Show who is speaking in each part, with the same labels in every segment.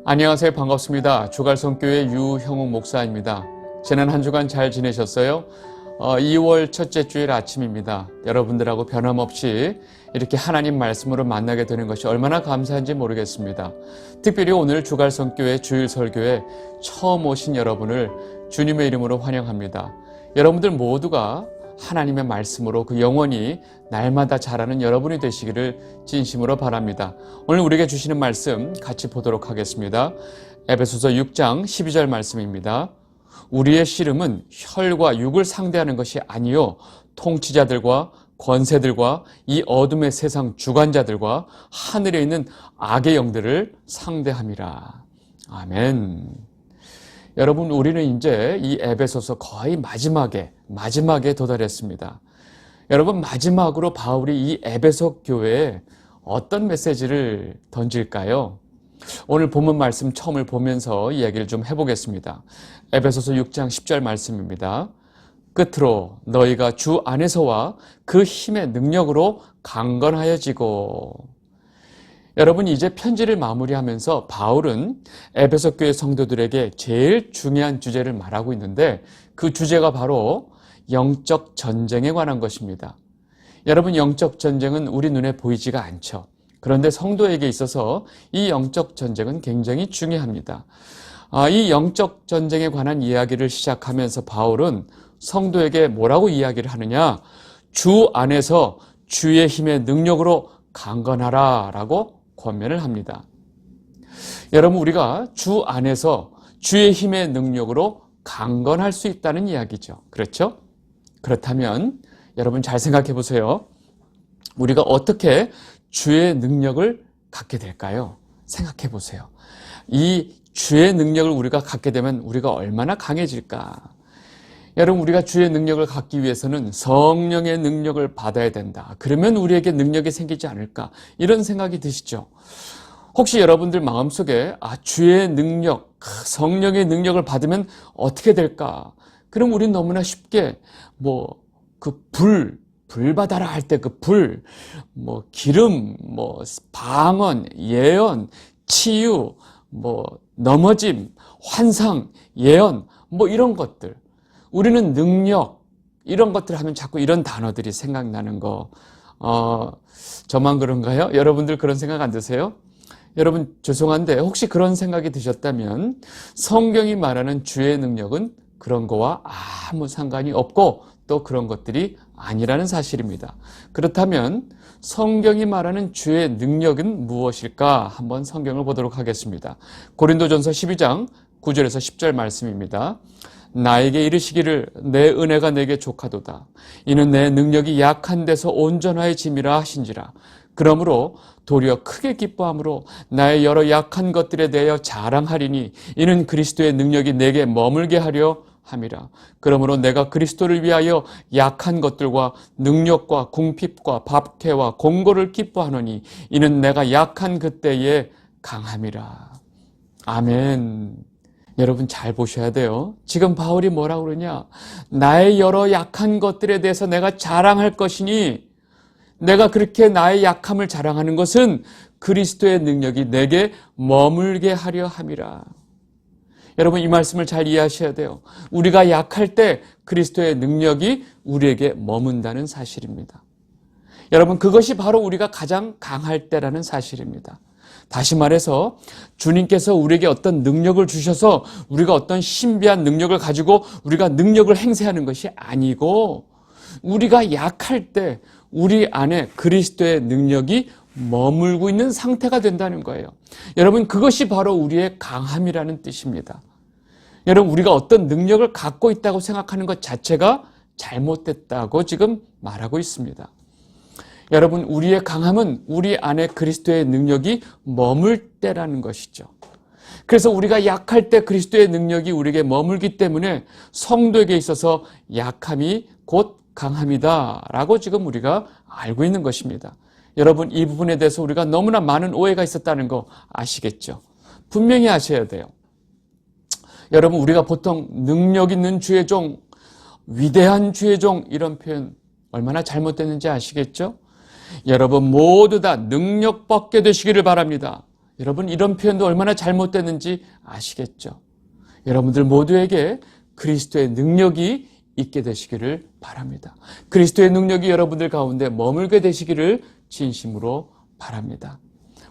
Speaker 1: 안녕하세요. 반갑습니다. 주갈성교회 유형욱 목사입니다. 지난 한 주간 잘 지내셨어요? 2월 첫째 주일 아침입니다. 여러분들하고 변함없이 이렇게 하나님 말씀으로 만나게 되는 것이 얼마나 감사한지 모르겠습니다. 특별히 오늘 주갈성교회 주일 설교에 처음 오신 여러분을 주님의 이름으로 환영합니다. 여러분들 모두가 하나님의 말씀으로 그 영원히 날마다 자라는 여러분이 되시기를 진심으로 바랍니다. 오늘 우리에게 주시는 말씀 같이 보도록 하겠습니다. 에베소서 6장 12절 말씀입니다. 우리의 씨름은 혈과 육을 상대하는 것이 아니요 통치자들과 권세들과 이 어둠의 세상 주관자들과 하늘에 있는 악의 영들을 상대함이라. 아멘. 여러분, 우리는 이제 이 에베소서 거의 마지막에 도달했습니다. 여러분, 마지막으로 바울이 이 에베소 교회에 어떤 메시지를 던질까요? 오늘 본문 말씀 처음을 보면서 이야기를 좀 해보겠습니다. 에베소서 6장 10절 말씀입니다. 끝으로 너희가 주 안에서와 그 힘의 능력으로 강건하여지고. 여러분, 이제 편지를 마무리하면서 바울은 에베소 교회 성도들에게 제일 중요한 주제를 말하고 있는데 그 주제가 바로 영적 전쟁에 관한 것입니다. 여러분, 영적 전쟁은 우리 눈에 보이지가 않죠. 그런데 성도에게 있어서 이 영적 전쟁은 굉장히 중요합니다. 이 영적 전쟁에 관한 이야기를 시작하면서 바울은 성도에게 뭐라고 이야기를 하느냐? 주 안에서 주의 힘의 능력으로 강건하라 라고 권면을 합니다. 여러분, 우리가 주 안에서 주의 힘의 능력으로 강건할 수 있다는 이야기죠. 그렇죠? 그렇다면 여러분 잘 생각해 보세요. 우리가 어떻게 주의 능력을 갖게 될까요? 생각해 보세요. 이 주의 능력을 우리가 갖게 되면 우리가 얼마나 강해질까? 여러분, 우리가 주의 능력을 갖기 위해서는 성령의 능력을 받아야 된다. 그러면 우리에게 능력이 생기지 않을까? 이런 생각이 드시죠? 혹시 여러분들 마음속에 주의 능력, 성령의 능력을 받으면 어떻게 될까? 그럼 우린 너무나 쉽게 불 받아라 할 때 그 불, 기름, 방언, 예언, 치유, 넘어짐, 환상, 예언, 이런 것들. 우리는 능력, 이런 것들 하면 자꾸 이런 단어들이 생각나는 거. 저만 그런가요? 여러분들 그런 생각 안 드세요? 여러분, 죄송한데 혹시 그런 생각이 드셨다면 성경이 말하는 주의 능력은 그런 거와 아무 상관이 없고 또 그런 것들이 아니라는 사실입니다. 그렇다면 성경이 말하는 주의 능력은 무엇일까? 한번 성경을 보도록 하겠습니다. 고린도전서 12장 9절에서 10절 말씀입니다. 나에게 이르시기를 내 은혜가 내게 족하도다. 이는 내 능력이 약한 데서 온전하여짐이라 하신지라. 그러므로 도리어 크게 기뻐함으로 나의 여러 약한 것들에 대하여 자랑하리니 이는 그리스도의 능력이 내게 머물게 하려 함이라. 그러므로 내가 그리스도를 위하여 약한 것들과 능력과 궁핍과 박해와 공고를 기뻐하노니 이는 내가 약한 그때에 강함이라. 아멘. 여러분 잘 보셔야 돼요. 지금 바울이 뭐라고 그러냐? 나의 여러 약한 것들에 대해서 내가 자랑할 것이니 내가 그렇게 나의 약함을 자랑하는 것은 그리스도의 능력이 내게 머물게 하려 함이라. 여러분, 이 말씀을 잘 이해하셔야 돼요. 우리가 약할 때 그리스도의 능력이 우리에게 머문다는 사실입니다. 여러분, 그것이 바로 우리가 가장 강할 때라는 사실입니다. 다시 말해서 주님께서 우리에게 어떤 능력을 주셔서 우리가 어떤 신비한 능력을 가지고 우리가 능력을 행사하는 것이 아니고 우리가 약할 때 우리 안에 그리스도의 능력이 머물고 있는 상태가 된다는 거예요. 여러분, 그것이 바로 우리의 강함이라는 뜻입니다. 여러분, 우리가 어떤 능력을 갖고 있다고 생각하는 것 자체가 잘못됐다고 지금 말하고 있습니다. 여러분, 우리의 강함은 우리 안에 그리스도의 능력이 머물 때라는 것이죠. 그래서 우리가 약할 때 그리스도의 능력이 우리에게 머물기 때문에 성도에게 있어서 약함이 곧 강함이다 라고 지금 우리가 알고 있는 것입니다. 여러분, 이 부분에 대해서 우리가 너무나 많은 오해가 있었다는 거 아시겠죠? 분명히 아셔야 돼요. 여러분, 우리가 보통 능력 있는 주의 종, 위대한 주의 종 이런 표현 얼마나 잘못됐는지 아시겠죠? 여러분 모두 다 능력 받게 되시기를 바랍니다. 여러분, 이런 표현도 얼마나 잘못됐는지 아시겠죠? 여러분들 모두에게 그리스도의 능력이 있게 되시기를 바랍니다. 그리스도의 능력이 여러분들 가운데 머물게 되시기를 진심으로 바랍니다.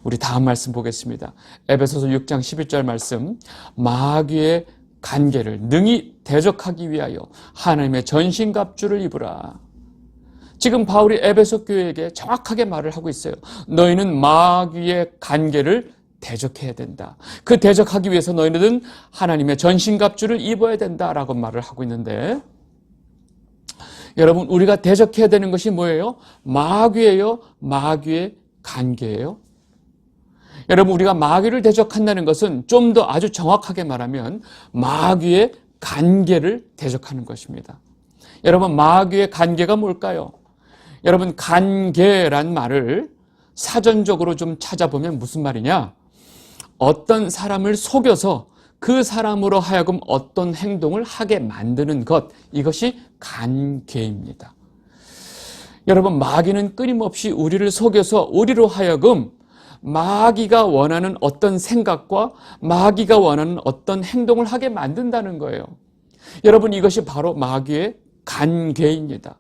Speaker 1: 우리 다음 말씀 보겠습니다. 에베소서 6장 11절 말씀. 마귀의 간계를 능히 대적하기 위하여 하나님의 전신갑주를 입으라. 지금 바울이 에베소 교회에게 정확하게 말을 하고 있어요. 너희는 마귀의 간계를 대적해야 된다. 그 대적하기 위해서 너희는 하나님의 전신갑주를 입어야 된다라고 말을 하고 있는데, 여러분, 우리가 대적해야 되는 것이 뭐예요? 마귀예요? 마귀의 간계예요? 여러분, 우리가 마귀를 대적한다는 것은 좀 더 아주 정확하게 말하면 마귀의 간계를 대적하는 것입니다. 여러분, 마귀의 간계가 뭘까요? 여러분, 간계란 말을 사전적으로 좀 찾아보면 무슨 말이냐? 어떤 사람을 속여서 그 사람으로 하여금 어떤 행동을 하게 만드는 것, 이것이 간계입니다. 여러분, 마귀는 끊임없이 우리를 속여서 우리로 하여금 마귀가 원하는 어떤 생각과 마귀가 원하는 어떤 행동을 하게 만든다는 거예요. 여러분, 이것이 바로 마귀의 간계입니다.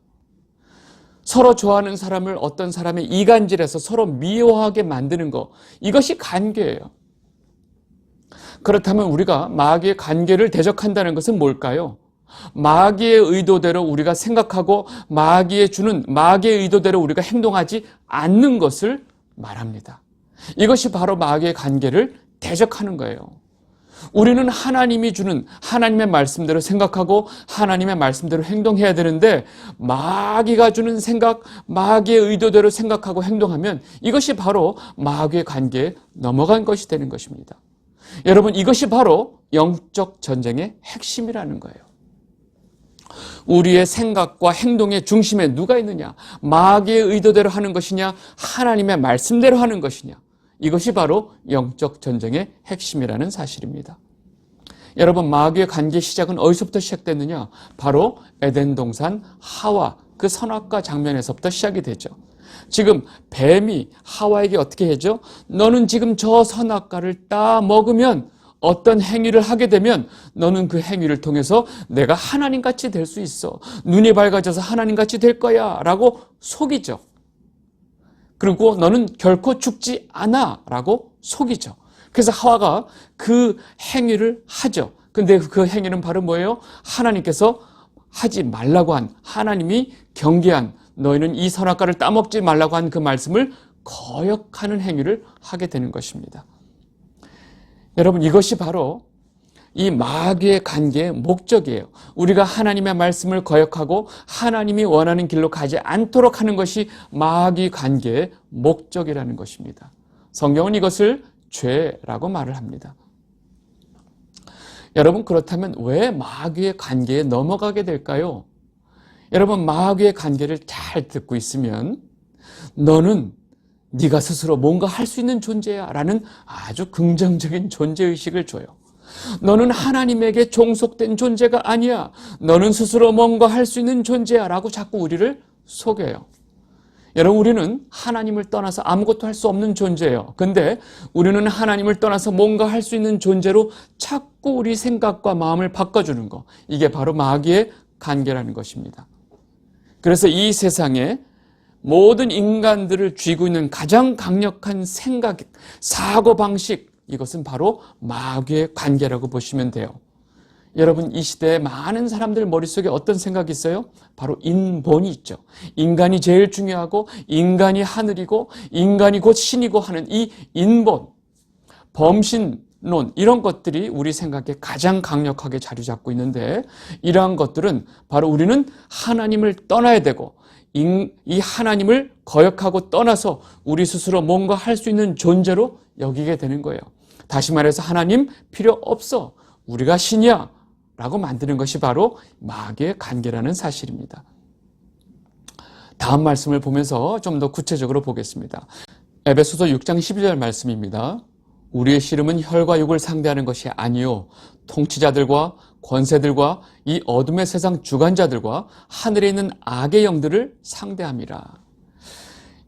Speaker 1: 서로 좋아하는 사람을 어떤 사람의 이간질해서 서로 미워하게 만드는 것, 이것이 간계예요. 그렇다면 우리가 마귀의 간계를 대적한다는 것은 뭘까요? 마귀의 의도대로 우리가 생각하고 마귀의 의도대로 우리가 행동하지 않는 것을 말합니다. 이것이 바로 마귀의 간계를 대적하는 거예요. 우리는 하나님이 주는 하나님의 말씀대로 생각하고 하나님의 말씀대로 행동해야 되는데, 마귀가 주는 생각, 마귀의 의도대로 생각하고 행동하면 이것이 바로 마귀의 간계에 넘어간 것이 되는 것입니다. 여러분, 이것이 바로 영적 전쟁의 핵심이라는 거예요. 우리의 생각과 행동의 중심에 누가 있느냐? 마귀의 의도대로 하는 것이냐? 하나님의 말씀대로 하는 것이냐? 이것이 바로 영적 전쟁의 핵심이라는 사실입니다. 여러분, 마귀의 간계 시작은 어디서부터 시작됐느냐? 바로 에덴 동산 하와 그 선악과 장면에서부터 시작이 되죠. 지금 뱀이 하와에게 어떻게 해죠? 너는 지금 저 선악과를 따 먹으면, 어떤 행위를 하게 되면 너는 그 행위를 통해서 내가 하나님같이 될 수 있어. 눈이 밝아져서 하나님같이 될 거야 라고 속이죠. 그리고 너는 결코 죽지 않아 라고 속이죠. 그래서 하와가 그 행위를 하죠. 근데 그 행위는 바로 뭐예요? 하나님께서 하지 말라고 한, 하나님이 경계한, 너희는 이 선악과를 따먹지 말라고 한 그 말씀을 거역하는 행위를 하게 되는 것입니다. 여러분, 이것이 바로 이 마귀의 간계의 목적이에요. 우리가 하나님의 말씀을 거역하고 하나님이 원하는 길로 가지 않도록 하는 것이 마귀 간계의 목적이라는 것입니다. 성경은 이것을 죄라고 말을 합니다. 여러분, 그렇다면 왜 마귀의 간계에 넘어가게 될까요? 여러분, 마귀의 간계를 잘 듣고 있으면 너는 네가 스스로 뭔가 할 수 있는 존재야 라는 아주 긍정적인 존재의식을 줘요. 너는 하나님에게 종속된 존재가 아니야. 너는 스스로 뭔가 할 수 있는 존재야 라고 자꾸 우리를 속여요. 여러분, 우리는 하나님을 떠나서 아무것도 할 수 없는 존재예요. 근데 우리는 하나님을 떠나서 뭔가 할 수 있는 존재로 자꾸 우리 생각과 마음을 바꿔주는 거, 이게 바로 마귀의 간계라는 것입니다. 그래서 이 세상에 모든 인간들을 쥐고 있는 가장 강력한 생각, 사고방식, 이것은 바로 마귀의 관계라고 보시면 돼요. 여러분, 이 시대에 많은 사람들 머릿속에 어떤 생각이 있어요? 바로 인본이 있죠. 인간이 제일 중요하고 인간이 하늘이고 인간이 곧 신이고 하는 이 인본, 범신론, 이런 것들이 우리 생각에 가장 강력하게 자리 잡고 있는데, 이러한 것들은 바로 우리는 하나님을 떠나야 되고 이 하나님을 거역하고 떠나서 우리 스스로 뭔가 할 수 있는 존재로 여기게 되는 거예요. 다시 말해서 하나님 필요 없어, 우리가 신이야 라고 만드는 것이 바로 마귀의 관계라는 사실입니다. 다음 말씀을 보면서 좀 더 구체적으로 보겠습니다. 에베소서 6장 12절 말씀입니다. 우리의 씨름은 혈과 육을 상대하는 것이 아니요 통치자들과 권세들과 이 어둠의 세상 주관자들과 하늘에 있는 악의 영들을 상대함이라.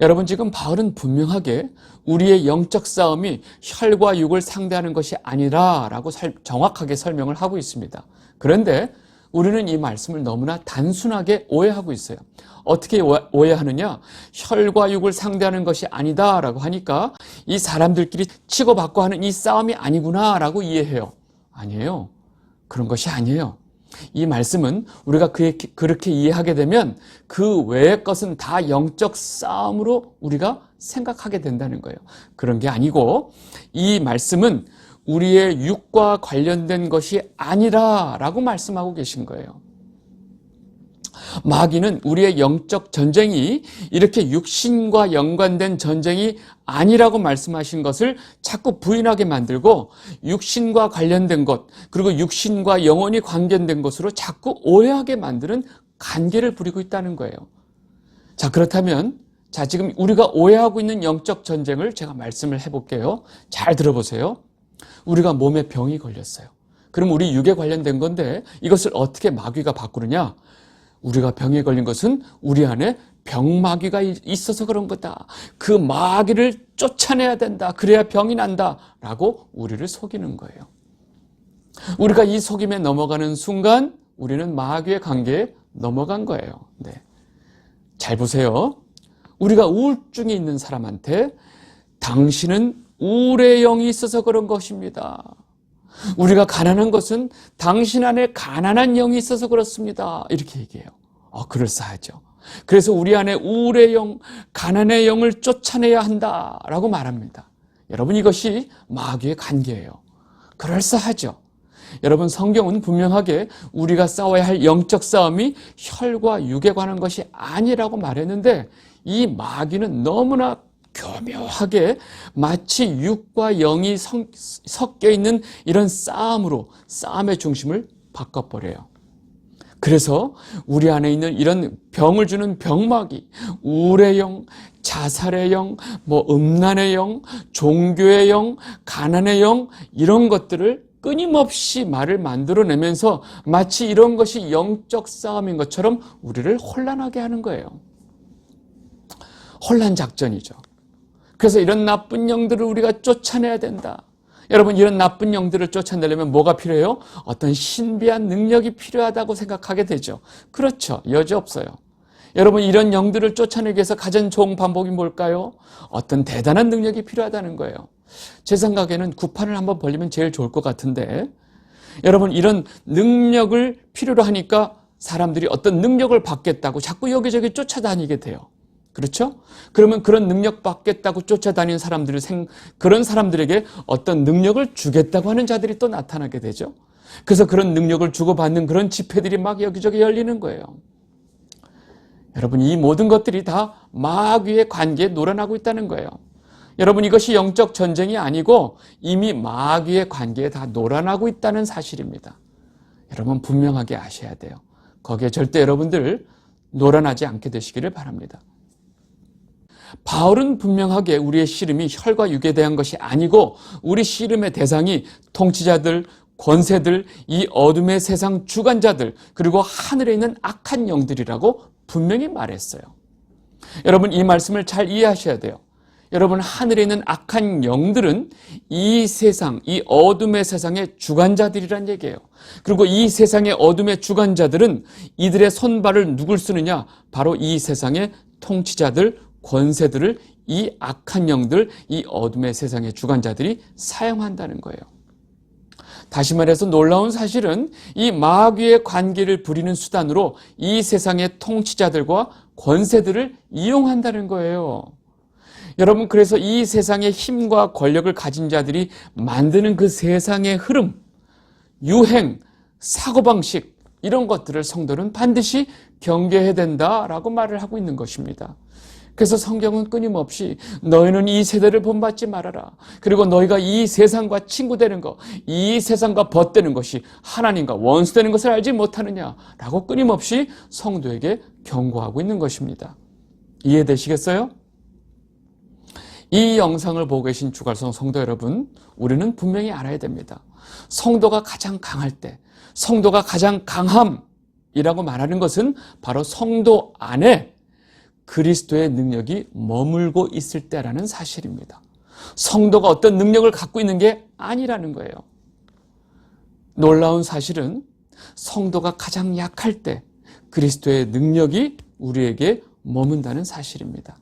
Speaker 1: 여러분, 지금 바울은 분명하게 우리의 영적 싸움이 혈과 육을 상대하는 것이 아니라라고 정확하게 설명을 하고 있습니다. 그런데 우리는 이 말씀을 너무나 단순하게 오해하고 있어요. 어떻게 오해하느냐? 혈과 육을 상대하는 것이 아니다라고 하니까 이 사람들끼리 치고받고 하는 이 싸움이 아니구나라고 이해해요. 아니에요. 그런 것이 아니에요. 이 말씀은 우리가 그렇게 이해하게 되면 그 외의 것은 다 영적 싸움으로 우리가 생각하게 된다는 거예요. 그런 게 아니고 이 말씀은 우리의 육과 관련된 것이 아니라라고 말씀하고 계신 거예요. 마귀는 우리의 영적 전쟁이 이렇게 육신과 연관된 전쟁이 아니라고 말씀하신 것을 자꾸 부인하게 만들고 육신과 관련된 것, 그리고 육신과 영혼이 관계된 것으로 자꾸 오해하게 만드는 간계를 부리고 있다는 거예요. 자, 그렇다면 지금 우리가 오해하고 있는 영적 전쟁을 제가 말씀을 해볼게요. 잘 들어보세요. 우리가 몸에 병이 걸렸어요. 그럼 우리 육에 관련된 건데 이것을 어떻게 마귀가 바꾸느냐? 우리가 병에 걸린 것은 우리 안에 병마귀가 있어서 그런 거다. 그 마귀를 쫓아내야 된다. 그래야 병이 난다. 라고 우리를 속이는 거예요. 우리가 이 속임에 넘어가는 순간 우리는 마귀의 관계에 넘어간 거예요. 네. 잘 보세요. 우리가 우울증이 있는 사람한테 당신은 우울의 영이 있어서 그런 것입니다. 우리가 가난한 것은 당신 안에 가난한 영이 있어서 그렇습니다. 이렇게 얘기해요. 그럴싸하죠. 그래서 우리 안에 우울의 영, 가난의 영을 쫓아내야 한다라고 말합니다. 여러분, 이것이 마귀의 관계예요. 그럴싸하죠. 여러분, 성경은 분명하게 우리가 싸워야 할 영적 싸움이 혈과 육에 관한 것이 아니라고 말했는데 이 마귀는 너무나 교묘하게 마치 육과 영이 섞여 있는 이런 싸움의 중심을 바꿔버려요. 그래서 우리 안에 있는 이런 병을 주는 병마귀, 우울의 영, 자살의 영, 음란의 영, 종교의 영, 가난의 영, 이런 것들을 끊임없이 말을 만들어내면서 마치 이런 것이 영적 싸움인 것처럼 우리를 혼란하게 하는 거예요. 혼란 작전이죠. 그래서 이런 나쁜 영들을 우리가 쫓아내야 된다. 여러분, 이런 나쁜 영들을 쫓아내려면 뭐가 필요해요? 어떤 신비한 능력이 필요하다고 생각하게 되죠. 그렇죠. 여지없어요. 여러분, 이런 영들을 쫓아내기 위해서 가장 좋은 방법이 뭘까요? 어떤 대단한 능력이 필요하다는 거예요. 제 생각에는 구판을 한번 벌리면 제일 좋을 것 같은데, 여러분, 이런 능력을 필요로 하니까 사람들이 어떤 능력을 받겠다고 자꾸 여기저기 쫓아다니게 돼요. 그렇죠? 그러면 그런 능력 받겠다고 쫓아다니는 그런 사람들에게 어떤 능력을 주겠다고 하는 자들이 또 나타나게 되죠. 그래서 그런 능력을 주고받는 그런 집회들이 막 여기저기 열리는 거예요. 여러분, 이 모든 것들이 다 마귀의 관계에 놀아나고 있다는 거예요. 여러분, 이것이 영적 전쟁이 아니고 이미 마귀의 관계에 다 놀아나고 있다는 사실입니다. 여러분, 분명하게 아셔야 돼요. 거기에 절대 여러분들 놀아나지 않게 되시기를 바랍니다. 바울은 분명하게 우리의 씨름이 혈과 육에 대한 것이 아니고 우리 씨름의 대상이 통치자들, 권세들, 이 어둠의 세상 주관자들, 그리고 하늘에 있는 악한 영들이라고 분명히 말했어요. 여러분, 이 말씀을 잘 이해하셔야 돼요. 여러분, 하늘에 있는 악한 영들은 이 세상, 이 어둠의 세상의 주관자들이란 얘기예요. 그리고 이 세상의 어둠의 주관자들은 이들의 손발을 누굴 쓰느냐? 바로 이 세상의 통치자들, 권세들을 이 악한 영들, 이 어둠의 세상의 주관자들이 사용한다는 거예요. 다시 말해서 놀라운 사실은 이 마귀의 관계를 부리는 수단으로 이 세상의 통치자들과 권세들을 이용한다는 거예요. 여러분, 그래서 이 세상의 힘과 권력을 가진 자들이 만드는 그 세상의 흐름, 유행, 사고방식, 이런 것들을 성도는 반드시 경계해야 된다라고 말을 하고 있는 것입니다. 그래서 성경은 끊임없이 너희는 이 세대를 본받지 말아라. 그리고 너희가 이 세상과 친구되는 것, 이 세상과 벗되는 것이 하나님과 원수되는 것을 알지 못하느냐라고 끊임없이 성도에게 경고하고 있는 것입니다. 이해되시겠어요? 이 영상을 보고 계신 주갈성 성도 여러분, 우리는 분명히 알아야 됩니다. 성도가 가장 강할 때, 성도가 가장 강함이라고 말하는 것은 바로 성도 안에 그리스도의 능력이 머물고 있을 때라는 사실입니다. 성도가 어떤 능력을 갖고 있는 게 아니라는 거예요. 놀라운 사실은 성도가 가장 약할 때 그리스도의 능력이 우리에게 머문다는 사실입니다.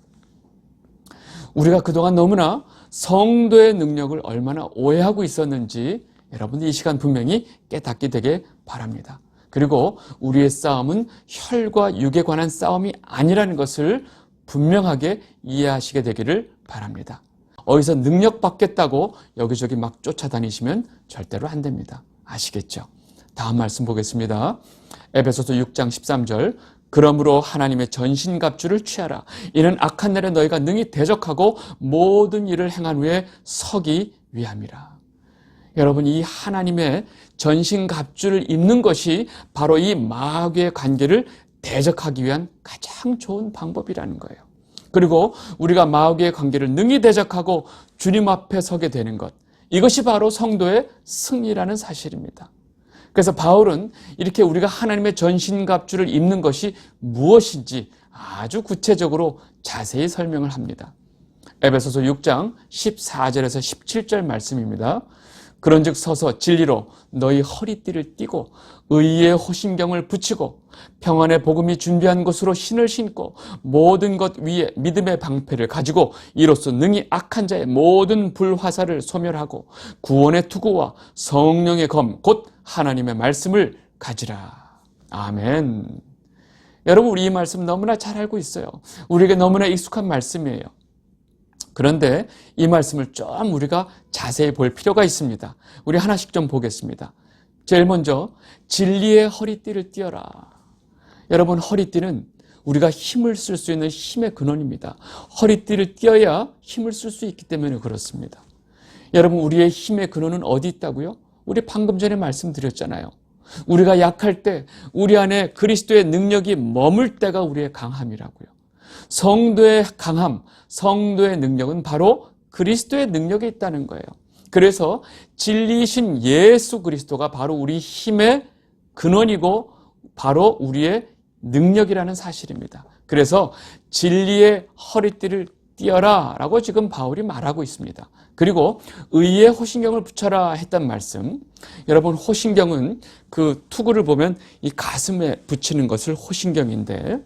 Speaker 1: 우리가 그동안 너무나 성도의 능력을 얼마나 오해하고 있었는지 여러분들 이 시간 분명히 깨닫게 되게 바랍니다. 그리고 우리의 싸움은 혈과 육에 관한 싸움이 아니라는 것을 분명하게 이해하시게 되기를 바랍니다. 어디서 능력 받겠다고 여기저기 막 쫓아다니시면 절대로 안 됩니다. 아시겠죠? 다음 말씀 보겠습니다. 에베소서 6장 13절. 그러므로 하나님의 전신갑주를 취하라. 이는 악한 날에 너희가 능히 대적하고 모든 일을 행한 후에 서기 위함이라. 여러분, 이 하나님의 전신갑주를 입는 것이 바로 이 마귀의 관계를 대적하기 위한 가장 좋은 방법이라는 거예요. 그리고 우리가 마귀의 관계를 능히 대적하고 주님 앞에 서게 되는 것, 이것이 바로 성도의 승리라는 사실입니다. 그래서 바울은 이렇게 우리가 하나님의 전신갑주를 입는 것이 무엇인지 아주 구체적으로 자세히 설명을 합니다. 에베소서 6장 14절에서 17절 말씀입니다. 그런즉 서서 진리로 너희 허리띠를 띠고 의의 호신경을 붙이고 평안의 복음이 준비한 것으로 신을 신고 모든 것 위에 믿음의 방패를 가지고 이로써 능히 악한 자의 모든 불화살을 소멸하고 구원의 투구와 성령의 검 곧 하나님의 말씀을 가지라. 아멘. 여러분, 우리 이 말씀 너무나 잘 알고 있어요. 우리에게 너무나 익숙한 말씀이에요. 그런데 이 말씀을 좀 우리가 자세히 볼 필요가 있습니다. 우리 하나씩 좀 보겠습니다. 제일 먼저 진리의 허리띠를 띠어라. 여러분, 허리띠는 우리가 힘을 쓸 수 있는 힘의 근원입니다. 허리띠를 띠어야 힘을 쓸 수 있기 때문에 그렇습니다. 여러분, 우리의 힘의 근원은 어디 있다고요? 우리 방금 전에 말씀드렸잖아요. 우리가 약할 때 우리 안에 그리스도의 능력이 머물 때가 우리의 강함이라고요. 성도의 강함, 성도의 능력은 바로 그리스도의 능력에 있다는 거예요. 그래서 진리이신 예수 그리스도가 바로 우리 힘의 근원이고 바로 우리의 능력이라는 사실입니다. 그래서 진리의 허리띠를 띠어라 라고 지금 바울이 말하고 있습니다. 그리고 의의 호신경을 붙여라 했던 말씀, 여러분, 호신경은 그 투구를 보면 이 가슴에 붙이는 것을 호신경인데,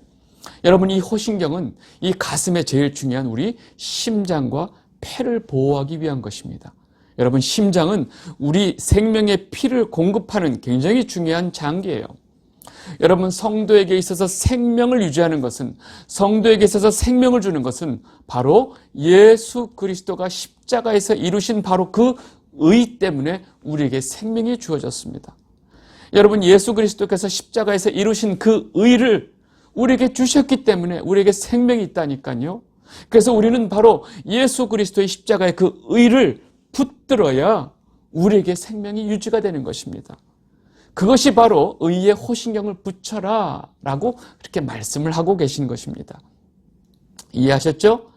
Speaker 1: 여러분, 이 호신경은 이 가슴에 제일 중요한 우리 심장과 폐를 보호하기 위한 것입니다. 여러분, 심장은 우리 생명의 피를 공급하는 굉장히 중요한 장기예요. 여러분, 성도에게 있어서 생명을 유지하는 것은, 성도에게 있어서 생명을 주는 것은 바로 예수 그리스도가 십자가에서 이루신 바로 그 의 때문에 우리에게 생명이 주어졌습니다. 여러분, 예수 그리스도께서 십자가에서 이루신 그 의를 우리에게 주셨기 때문에 우리에게 생명이 있다니까요. 그래서 우리는 바로 예수 그리스도의 십자가의 그 의를 붙들어야 우리에게 생명이 유지가 되는 것입니다. 그것이 바로 의의 호신경을 붙여라 라고 그렇게 말씀을 하고 계신 것입니다. 이해하셨죠?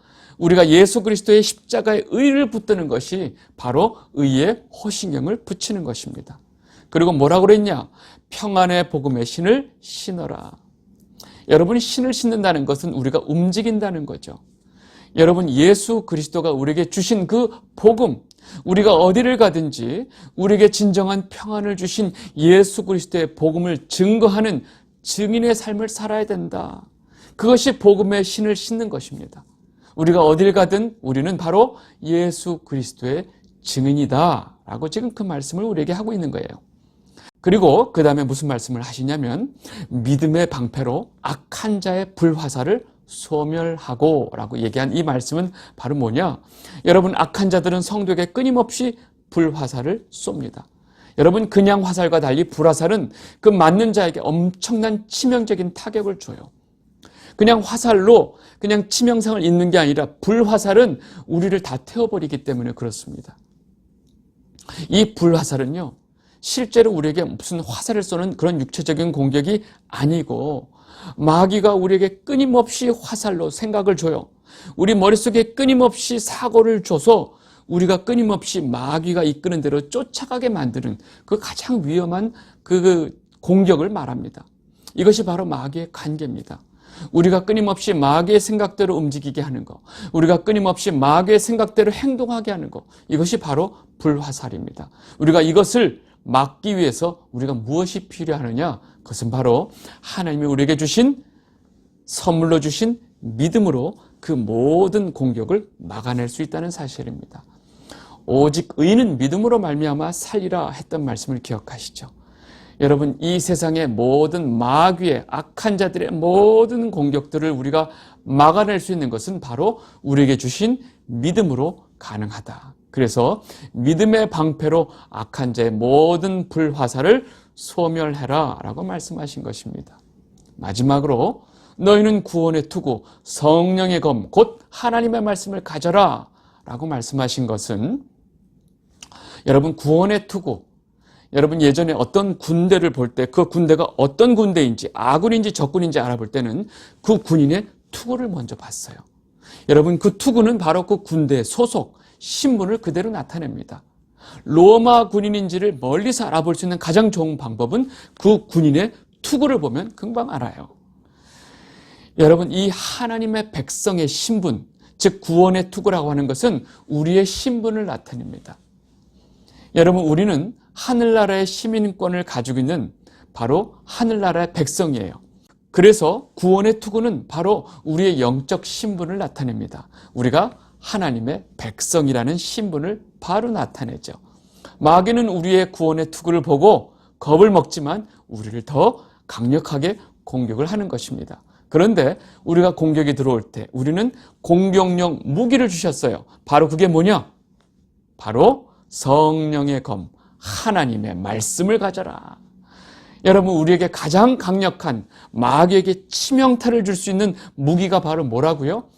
Speaker 1: 우리가 예수 그리스도의 십자가의 의를 붙드는 것이 바로 의의 호신경을 붙이는 것입니다. 그리고 뭐라고 그랬냐? 평안의 복음의 신을 신어라. 여러분이 신을 신는다는 것은 우리가 움직인다는 거죠. 여러분, 예수 그리스도가 우리에게 주신 그 복음, 우리가 어디를 가든지 우리에게 진정한 평안을 주신 예수 그리스도의 복음을 증거하는 증인의 삶을 살아야 된다. 그것이 복음의 신을 신는 것입니다. 우리가 어딜 가든 우리는 바로 예수 그리스도의 증인이다 라고 지금 그 말씀을 우리에게 하고 있는 거예요. 그리고 그 다음에 무슨 말씀을 하시냐면 믿음의 방패로 악한 자의 불화살을 소멸하고 라고 얘기한 이 말씀은 바로 뭐냐? 여러분, 악한 자들은 성도에게 끊임없이 불화살을 쏩니다. 여러분, 그냥 화살과 달리 불화살은 그 맞는 자에게 엄청난 치명적인 타격을 줘요. 그냥 화살로 그냥 치명상을 입는 게 아니라 불화살은 우리를 다 태워버리기 때문에 그렇습니다. 이 불화살은요, 실제로 우리에게 무슨 화살을 쏘는 그런 육체적인 공격이 아니고 마귀가 우리에게 끊임없이 화살로 생각을 줘요. 우리 머릿속에 끊임없이 사고를 줘서 우리가 끊임없이 마귀가 이끄는 대로 쫓아가게 만드는 그 가장 위험한 그 공격을 말합니다. 이것이 바로 마귀의 관계입니다. 우리가 끊임없이 마귀의 생각대로 움직이게 하는 것, 우리가 끊임없이 마귀의 생각대로 행동하게 하는 것, 이것이 바로 불화살입니다. 우리가 이것을 막기 위해서 우리가 무엇이 필요하느냐? 그것은 바로 하나님이 우리에게 주신, 선물로 주신 믿음으로 그 모든 공격을 막아낼 수 있다는 사실입니다. 오직 의인은 믿음으로 말미암아 살리라 했던 말씀을 기억하시죠? 여러분, 이 세상의 모든 마귀의 악한 자들의 모든 공격들을 우리가 막아낼 수 있는 것은 바로 우리에게 주신 믿음으로 가능하다. 그래서 믿음의 방패로 악한 자의 모든 불화살을 소멸해라 라고 말씀하신 것입니다. 마지막으로 너희는 구원의 투구, 성령의 검, 곧 하나님의 말씀을 가져라 라고 말씀하신 것은, 여러분, 구원의 투구, 여러분 예전에 어떤 군대를 볼 때 그 군대가 어떤 군대인지, 아군인지 적군인지 알아볼 때는 그 군인의 투구를 먼저 봤어요. 여러분, 그 투구는 바로 그 군대의 소속, 신분을 그대로 나타냅니다. 로마 군인인지를 멀리서 알아볼 수 있는 가장 좋은 방법은 그 군인의 투구를 보면 금방 알아요. 여러분, 이 하나님의 백성의 신분, 즉 구원의 투구라고 하는 것은 우리의 신분을 나타냅니다. 여러분, 우리는 하늘나라의 시민권을 가지고 있는 바로 하늘나라의 백성이에요. 그래서 구원의 투구는 바로 우리의 영적 신분을 나타냅니다. 우리가 하나님의 백성이라는 신분을 바로 나타내죠. 마귀는 우리의 구원의 투구를 보고 겁을 먹지만 우리를 더 강력하게 공격을 하는 것입니다. 그런데 우리가 공격이 들어올 때 우리는 공격용 무기를 주셨어요. 바로 그게 뭐냐? 바로 성령의 검, 하나님의 말씀을 가져라. 여러분, 우리에게 가장 강력한 마귀에게 치명타를 줄 수 있는 무기가 바로 뭐라고요?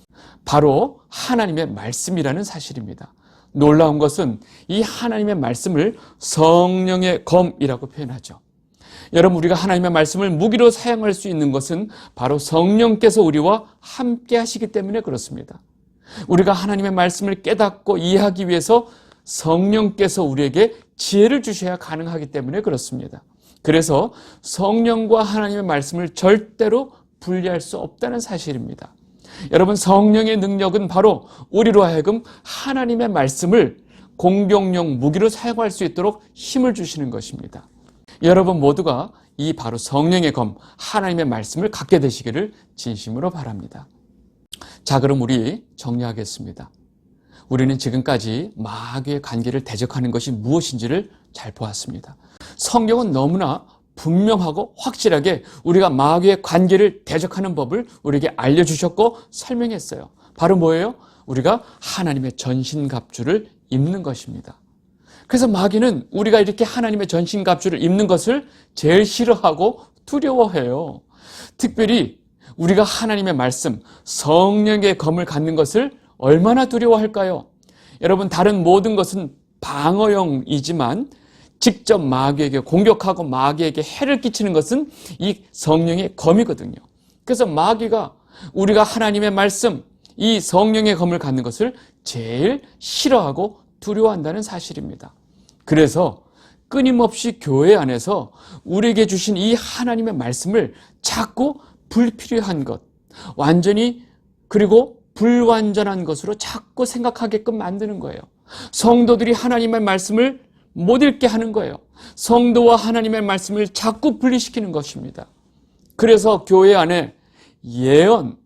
Speaker 1: 바로 하나님의 말씀이라는 사실입니다. 놀라운 것은 이 하나님의 말씀을 성령의 검이라고 표현하죠. 여러분, 우리가 하나님의 말씀을 무기로 사용할 수 있는 것은 바로 성령께서 우리와 함께 하시기 때문에 그렇습니다. 우리가 하나님의 말씀을 깨닫고 이해하기 위해서 성령께서 우리에게 지혜를 주셔야 가능하기 때문에 그렇습니다. 그래서 성령과 하나님의 말씀을 절대로 분리할 수 없다는 사실입니다. 여러분, 성령의 능력은 바로 우리로 하여금 하나님의 말씀을 공격용 무기로 사용할 수 있도록 힘을 주시는 것입니다. 여러분 모두가 이 바로 성령의 검, 하나님의 말씀을 갖게 되시기를 진심으로 바랍니다. 자, 그럼 우리 정리하겠습니다. 우리는 지금까지 마귀의 관계를 대적하는 것이 무엇인지를 잘 보았습니다. 성경은 너무나 분명하고 확실하게 우리가 마귀의 관계를 대적하는 법을 우리에게 알려주셨고 설명했어요. 바로 뭐예요? 우리가 하나님의 전신갑주를 입는 것입니다. 그래서 마귀는 우리가 이렇게 하나님의 전신갑주를 입는 것을 제일 싫어하고 두려워해요. 특별히 우리가 하나님의 말씀, 성령의 검을 갖는 것을 얼마나 두려워할까요? 여러분, 다른 모든 것은 방어용이지만 직접 마귀에게 공격하고 마귀에게 해를 끼치는 것은 이 성령의 검이거든요. 그래서 마귀가 우리가 하나님의 말씀, 이 성령의 검을 갖는 것을 제일 싫어하고 두려워한다는 사실입니다. 그래서 끊임없이 교회 안에서 우리에게 주신 이 하나님의 말씀을 자꾸 불필요한 것, 완전히 그리고 불완전한 것으로 자꾸 생각하게끔 만드는 거예요. 성도들이 하나님의 말씀을 못 읽게 하는 거예요. 성도와 하나님의 말씀을 자꾸 분리시키는 것입니다. 그래서 교회 안에 예언,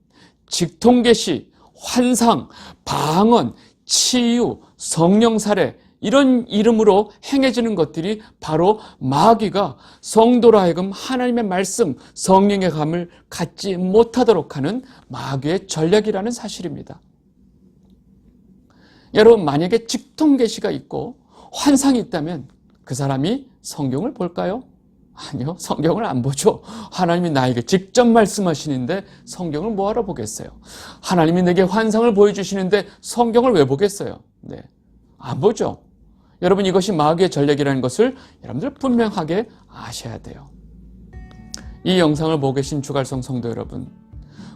Speaker 1: 직통계시, 환상, 방언, 치유, 성령살해 이런 이름으로 행해지는 것들이 바로 마귀가 성도로 하여금 하나님의 말씀, 성령의 감을 갖지 못하도록 하는 마귀의 전략이라는 사실입니다. 여러분, 만약에 직통계시가 있고 환상이 있다면 그 사람이 성경을 볼까요? 아니요, 성경을 안 보죠. 하나님이 나에게 직접 말씀하시는데 성경을 뭐하러 보겠어요? 하나님이 내게 환상을 보여주시는데 성경을 왜 보겠어요? 네, 안 보죠. 여러분, 이것이 마귀의 전략이라는 것을 여러분들 분명하게 아셔야 돼요. 이 영상을 보고 계신 주갈성 성도 여러분,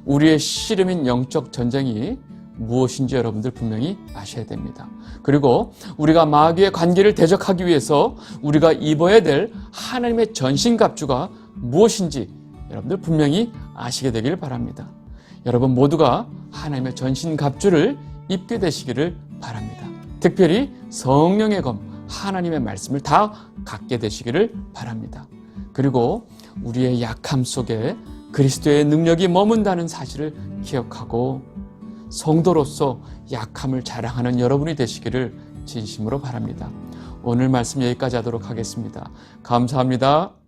Speaker 1: 우리의 씨름인 영적 전쟁이 무엇인지 여러분들 분명히 아셔야 됩니다. 그리고 우리가 마귀의 관계를 대적하기 위해서 우리가 입어야 될 하나님의 전신갑주가 무엇인지 여러분들 분명히 아시게 되길 바랍니다. 여러분 모두가 하나님의 전신갑주를 입게 되시기를 바랍니다. 특별히 성령의 검, 하나님의 말씀을 다 갖게 되시기를 바랍니다. 그리고 우리의 약함 속에 그리스도의 능력이 머문다는 사실을 기억하고 성도로서 약함을 자랑하는 여러분이 되시기를 진심으로 바랍니다. 오늘 말씀 여기까지 하도록 하겠습니다. 감사합니다.